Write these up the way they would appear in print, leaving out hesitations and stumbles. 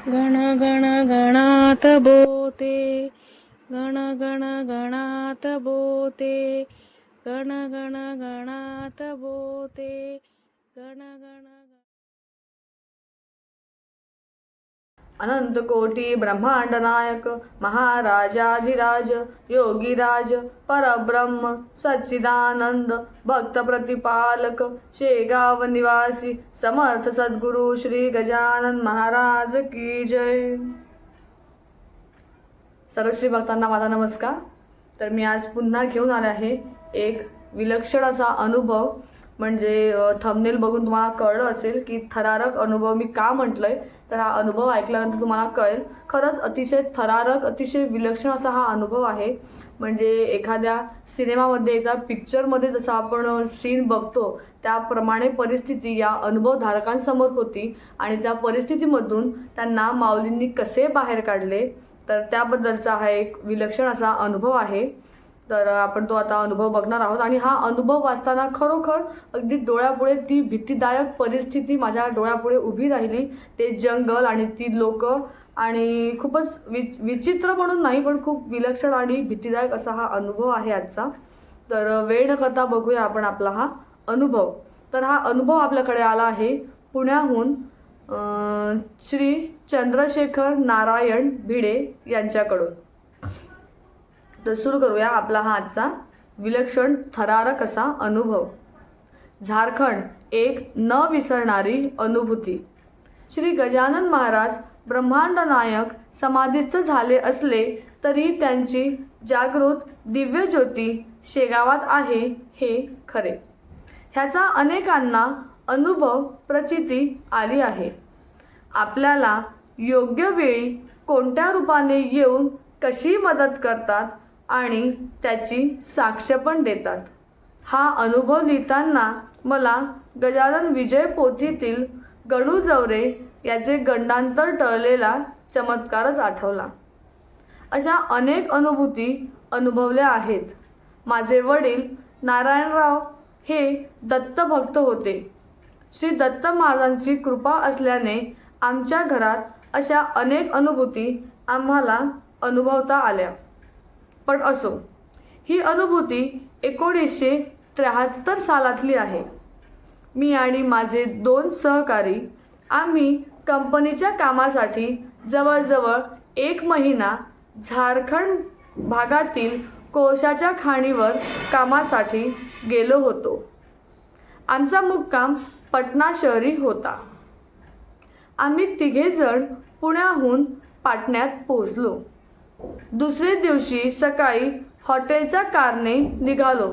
गण गण गणात बोते, गण गण गणात बोते, गण गण गणात बोते, गण गण अनंत कोटी ब्रह्मांड नायक महाराजाधिराज योगीराज परब्रह्म सच्चिदानंद भक्त प्रतिपालक शेगाव निवासी समर्थ सद्गुरु श्री गजानन महाराज की जय. सर्व श्री भक्तांना माझा नमस्कार. तर मी आज पुन्हा घेऊन आले आहे एक विलक्षण असा अनुभव. म्हणजे थंबनेल बघून तुम्हाला कळलं असेल की थरारक अनुभव मी का म्हटलंय. तर हा अनुभव ऐकल्यानंतर तुम्हाला कळेल खरंच अतिशय थरारक अतिशय विलक्षण असा हा अनुभव आहे. म्हणजे एखाद्या सिनेमामध्ये एका पिक्चरमध्ये जसं आपण सीन बघतो त्याप्रमाणे परिस्थिती या अनुभवधारकांसमोर होती आणि त्या परिस्थितीमधून त्यांना माऊलींनी कसे बाहेर काढले तर त्याबद्दलचा हा एक विलक्षण असा अनुभव आहे. तर आपण तो आता अनुभव बघणार आहोत आणि हा अनुभव वाचताना खरोखर अगदी डोळ्यापुढे ती भीतीदायक परिस्थिती माझ्या डोळ्यापुढे उभी राहिली. ते जंगल आणि ती लोक आणि खूपच विचित्र म्हणून नाही पण खूप विलक्षण आणि भीतीदायक असा हा अनुभव आहे आजचा. तर वेळ न करता बघूया आपण आपला हा अनुभव. तर हा अनुभव आपल्याकडे आला आहे पुण्याहून श्री चंद्रशेखर नारायण भिडे यांच्याकडून. तर सुरू करूया आपला हा आजचा विलक्षण थरारक असा अनुभव. झारखंड एक न विसरणारी अनुभूती. श्री गजानन महाराज ब्रह्मांड नायक समाधीस्थ झाले असले तरी त्यांची जागृत दिव्य ज्योती शेगावात आहे हे खरे. ह्याचा अनेकांना अनुभव प्रचिती आली आहे. आपल्याला योग्य वेळी कोणत्या रूपाने येऊन कशी मदत करतात आणि त्याची साक्ष पण देतात. हा अनुभव लिहिताना मला गजानन विजय पोथीतील गणू जवरे याचे गंडांतर टळलेला चमत्कारच आठवला. अशा अनेक अनुभूती अनुभवल्या आहेत. माझे वडील नारायणराव हे दत्तभक्त होते. श्री दत्त महाराजांची कृपा असल्याने आमच्या घरात अशा अनेक अनुभूती आम्हाला अनुभवता आल्या. पण असो, ही अनुभूती 1973 सालातली आहे. मी आणि माझे 2 सहकारी आम्ही कंपनीच्या कामासाठी जवळजवळ 1 महिना झारखंड भागातील कोळशाच्या खाणीवर कामासाठी गेलो होतो. आमचा मुक्काम पटना शहरी होता. आम्ही 3 जण पुण्याहून पाटण्यात पोहोचलो. दुसरे दिवशी सकाळी हॉटेलच्या कारने निघालो.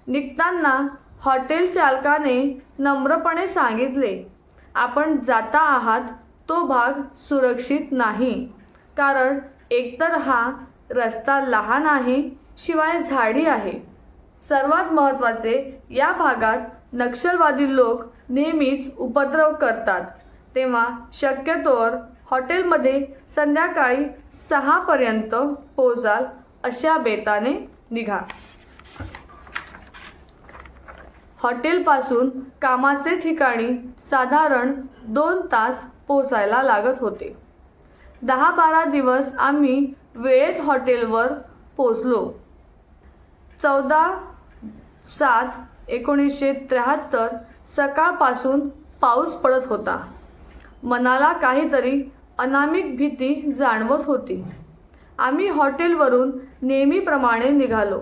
निघताना हॉटेल चालकाने नम्रपणे सांगितले, आपण जाता आहात तो भाग सुरक्षित नाही. कारण एकतर हा रस्ता लहान आहे शिवाय झाडी आहे. सर्वात महत्त्वाचे या भागात नक्षलवादी लोक नेहमीच उपद्रव करतात. तेव्हा शक्यतोवर हॉटेलमध्ये संध्याकाळी 6 पर्यंत पोहोचाल अशा बेताने निघा. हॉटेलपासून कामाचे ठिकाणी साधारण 2 तास पोहोचायला लागत होते. 10-12 दिवस आम्ही वेळेत हॉटेलवर पोहोचलो. 14/7/1973 सकाळपासून पाऊस पडत होता. मनाला काहीतरी अनामिक भीती जाणवत होती. आम्ही हॉटेलवरून नेहमीप्रमाणे निघालो.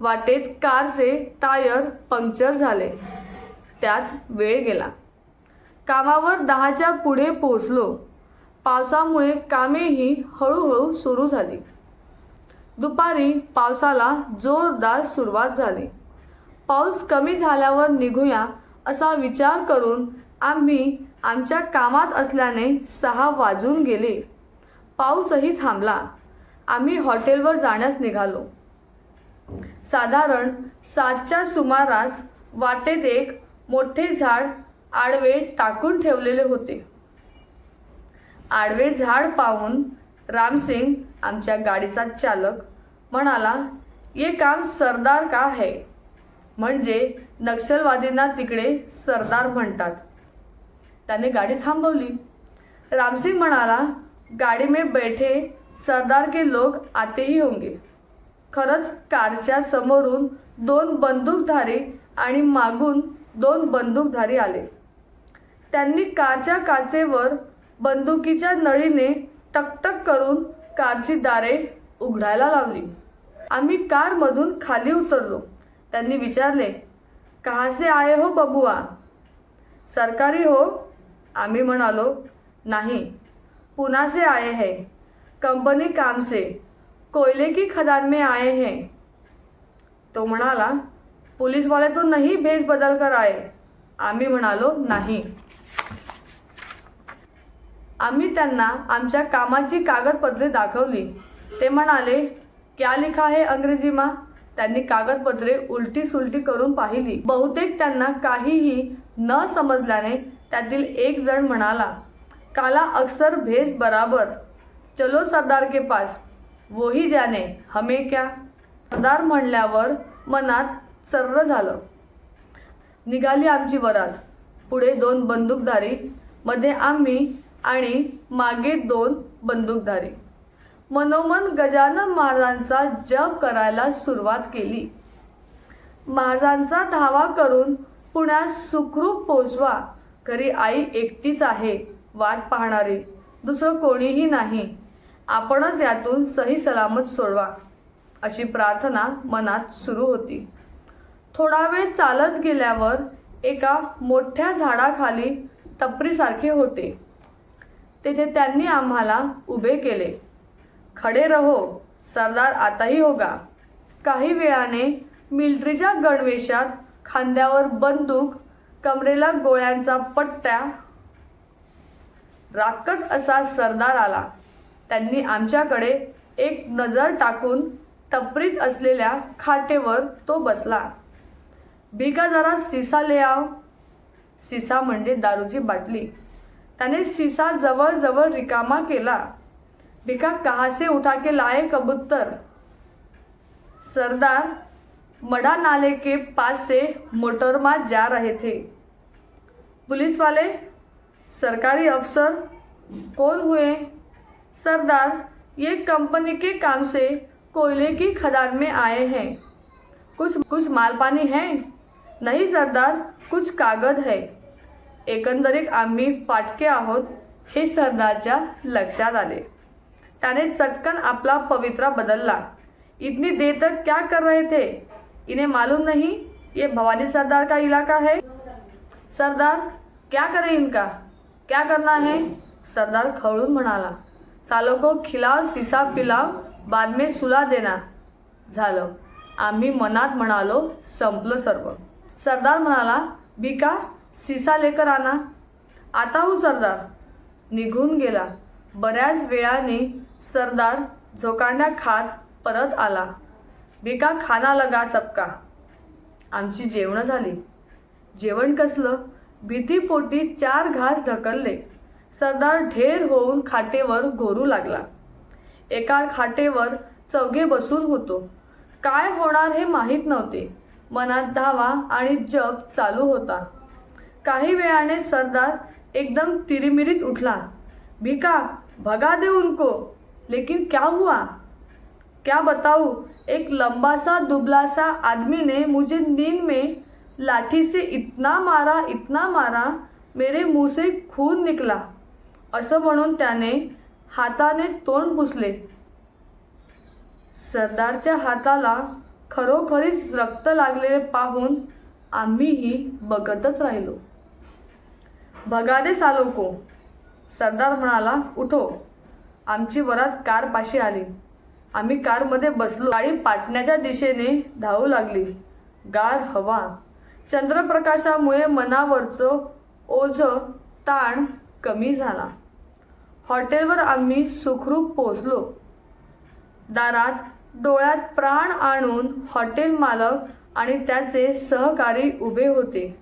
वाटेत कारचे टायर पंक्चर झाले. त्यात वेळ गेला. कामावर 10च्या पुढे पोहोचलो. पावसामुळे कामेही हळूहळू सुरू झाली. दुपारी पावसाला जोरदार सुरुवात झाली. पाऊस कमी झाल्यावर निघूया असा विचार करून आम्ही आमच्या कामात असल्याने 6 वाजून गेले. पाऊसही थांबला. आम्ही हॉटेलवर जाण्यास निघालो. साधारण 7च्या सुमारास वाटेत एक मोठे झाड आडवे टाकून ठेवलेले होते. आडवे झाड पाहून रामसिंग आमच्या गाडीचा चालक म्हणाला, ये काम सरदार का है. म्हणजे नक्षलवादींना तिकडे सरदार म्हणतात. त्याने गाडी थांबवली. रामसिंग म्हणाला, गाड़ी में बैठे सरदार के लोग आते ही होंगे. खरंच कारच्या समोरून 2 बंदूकधारी आणि मागून 2 बंदूकधारी आले. त्यांनी कारच्या काचेवर बंदुकीच्या नळीने टकटक करून कारची दारे उघडायला लावली. आम्ही कारमधून खाली उतरलो. त्यांनी विचारले, कहाँ से आए हो बबुआ? सरकारी हो? आम्ही म्हणालो, नहीं, पुणे से आए हैं, कंपनी काम से, कोयले की खदान में आए हैं. तो म्हणाला, पुलिस वाले तो नहीं भेस बदल कर आए. आम्ही म्हणालो, नाही. आम्ही त्यांना आमच्या कामाची कागदपत्रे दाखवली. ते म्हणाले, क्या लिखा है अंग्रेजी मा? त्यांनी कागदपत्रे उलटी सुलटी करून पाहिली. बहुतेक त्यांना काहीही न समजल्याने त्यातील एक जण म्हणाला, काला अक्सर भेस बराबर, चलो सरदार के पास, वही जाने हमें क्या. सरदार म्हणल्यावर मनात सर्र झालं. निघाली आमची वरात. पुढे 2 बंदूकधारी, मध्ये आम्ही आणि मागे 2 बंदूकधारी. मनोमन गजानन महाराजांचा जप करायला सुरुवात केली. महाराजांचा धावा करून पुण्यात सुखरूप पोहोचवा. घरी आई एकटीच आहे वाट पाहणारी, दुसरं कोणीही नाही. आपणच यातून सही सलामत सोडवा, अशी प्रार्थना मनात सुरू होती. थोडा वेळ चालत गेल्यावर एका मोठ्या झाडाखाली टपरीसारखे होते. तेथे त्यांनी आम्हाला उभे केले. खडे रहो, सरदार आता ही होगा. काही वेळाने मिलिटरीच्या गणवेशात, खांद्यावर बंदूक, कमरेला गोळ्यांचा पट्ट्या, राकट असा सरदार आला. त्यांनी आमच्याकडे एक नजर टाकून टपरीत असलेल्या खाटेवर तो बसला. भिका जरा सीसा ले आओ. सीसा म्हणजे दारूची बाटली. त्याने सीसा जवळ रिकामा केला. भिका कहाँ से उठा के लाए कबूतर? सरदार मड़ा नाले के पास से मोटर में जा रहे थे. पुलिस वाले? सरकारी अफसर? कौन हुए? सरदार, ये कंपनी के काम से कोयले की खदान में आए हैं. कुछ माल पानी है? नहीं सरदार, कुछ कागद है. एकंदरीत आम्ही फाटके आहोत हे सरदारच्या लक्षात आले. त्याने चटकन आपला पवित्रा बदलला. इतनी देर तक क्या कर रहे थे? इन्हें मालूम नहीं ये भवानी सरदार का इलाका है? सरदार, क्या करें इनका? क्या करना है? सरदार खवळून म्हणाला, सालों को खिलाओ, सीसा पिलाओ, बाद में सुला देना. झालं. आम्ही मनात म्हणालो, संपलं सर्व. सरदार म्हणाला, भिका सीसा लेकर आना. आता हूँ सरदार. निघून गेला. बऱ्याच वेळाने सरदार झोकांड्या खात परत आला. भिका खाना लगा सबका. आमची जेवणं झाली. जेवण कसलं? भीतीपोटी 4 घास ढकलले. सरदार ढेर होऊन खाटेवर घोरू लागला. एका खाटेवर 4 बसून होतो. काय होणार हे माहीत नव्हते. मनात धावा आणि जप चालू होता. काही वेळाने सरदार एकदम तिरीमिरीत उठला. भिका, भगा दे उनको. लेकिन क्या हुआ? क्या बताऊं? एक लंबा सा दुबला सा आदमी ने मुझे नींद में लाठी से इतना मारा, मेरे मुंह से खून निकला. असं म्हणून त्याने हाताने तोंड पुसले. सरदारच्या हाताला खरोखरीच रक्त लागलेले पाहून आम्हीही बघतच राहिलो. भगा दे सालों को. सरदार म्हणाला, उठो. आमची वरात कारपाशी आली. आम्ही कारमध्ये बसलो. गाडी पाटण्याच्या दिशेने धावू लागली. गार हवा, चंद्रप्रकाशामुळे मनावरचं ओझं ताण कमी झाला. हॉटेलवर आम्ही सुखरूप पोहोचलो. दारात डोळ्यात प्राण आणून हॉटेल मालक आणि त्याचे सहकारी उभे होते.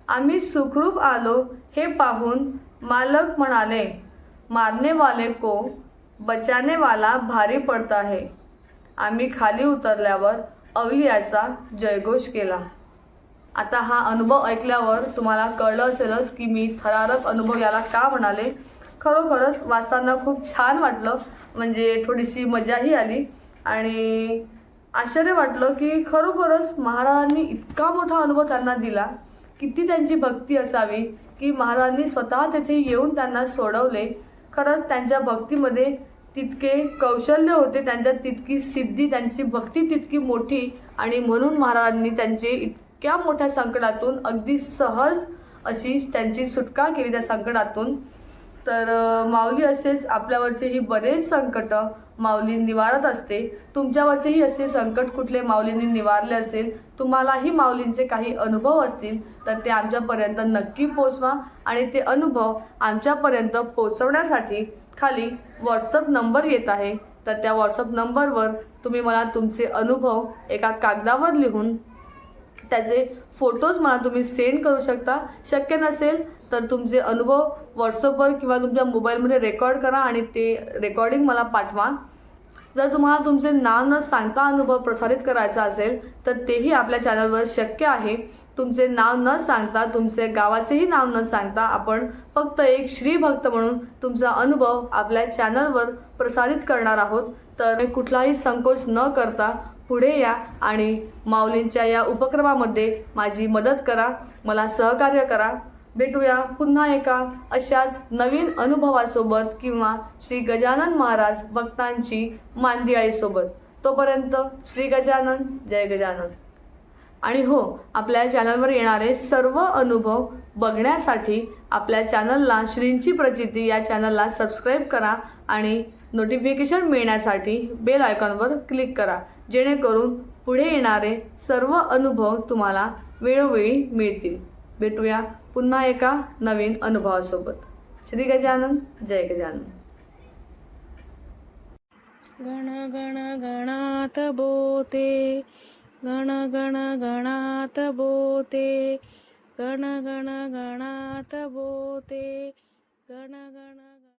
आम्ही सुखरूप आलो हे पाहून मालक म्हणाले, मारने वाले को बचाने वाला भारी पडता है. आम्ही खाली उतरल्यावर अवलियाचा जयघोष केला. आता हा अनुभव ऐकल्यावर तुम्हाला कळलं असेलच की मी थरारक अनुभव याला का म्हणाले. खरोखरच वाचताना खूप छान वाटलं, म्हणजे थोडीशी मजाही आली आणि आश्चर्य वाटलं की खरोखरच महाराजांनी इतका मोठा अनुभव त्यांना दिला, किती त्यांची भक्ती असावी की महाराजांनी स्वतः तेथे येऊन त्यांना सोडवले. खरंच त्यांच्या भक्तीमध्ये तितके कौशल्य होते, त्यांच्यात तितकी सिद्धी, त्यांची भक्ती तितकी मोठी आणि म्हणून महाराजांनी त्यांचे इतक्या मोठ्या संकटातून अगदी सहज अशी त्यांची सुटका केली त्या संकटातून. तर माऊली असेच आपल्यावरचेही बरेच संकट माऊली निवारत असते. तुमच्यावरचेही असे संकट कुठले माऊलींनी निवारले असेल, तुम्हालाही माऊलींचे काही अनुभव असतील तर ते आमच्यापर्यंत नक्की पोचवा आणि ते अनुभव आमच्यापर्यंत पोचवण्यासाठी खाली व्हॉट्सअप नंबर येत आहे, तर त्या व्हॉट्सअप नंबरवर तुम्ही मला तुमचे अनुभव एका कागदावर लिहून त्याचे फोटोज मला तुम्ही सेंड करू शकता. शक्य नसेल तर तुमचे अनुभव व्हॉट्सअपवर किंवा तुमच्या मोबाईलमध्ये रेकॉर्ड करा आणि ते रेकॉर्डिंग मला पाठवा. जर तुम्हाला तुमचे नाव न सांगता अनुभव प्रसारित करायचा असेल तर तेही आपल्या चॅनलवर शक्य आहे. तुमचे नाव न सांगता, तुमचे गावाचेही नाव न सांगता आपण फक्त एक श्रीभक्त म्हणून तुमचा अनुभव आपल्या चॅनलवर प्रसारित करणार आहोत. तर कुठलाही संकोच न करता पुढे या आणि माऊलींच्या या उपक्रमामध्ये माझी मदत करा, मला सहकार्य करा. भेटूया पुन्हा एका अशाच नवीन अनुभवासोबत किंवा श्री गजानन महाराज भक्तांची मांदियाळीसोबत. तोपर्यंत श्री गजानन, जय गजानन. आणि हो, आपल्या चॅनलवर येणारे सर्व अनुभव बघण्यासाठी आपल्या चॅनलला श्रींची प्रचिती या चॅनलला सबस्क्राईब करा आणि नोटिफिकेशन मिळण्यासाठी बेल आयकॉनवर क्लिक करा, जेणेकरून पुढे येणारे सर्व अनुभव तुम्हाला वेळोवेळी मिळतील. भेटूया पुन्हा एका नवीन अनुभवासोबत. श्री गजानन, जय गजानन. गण गण गणात बोते, गण गण गणात बोते, गण गण गणात बोते, गण गण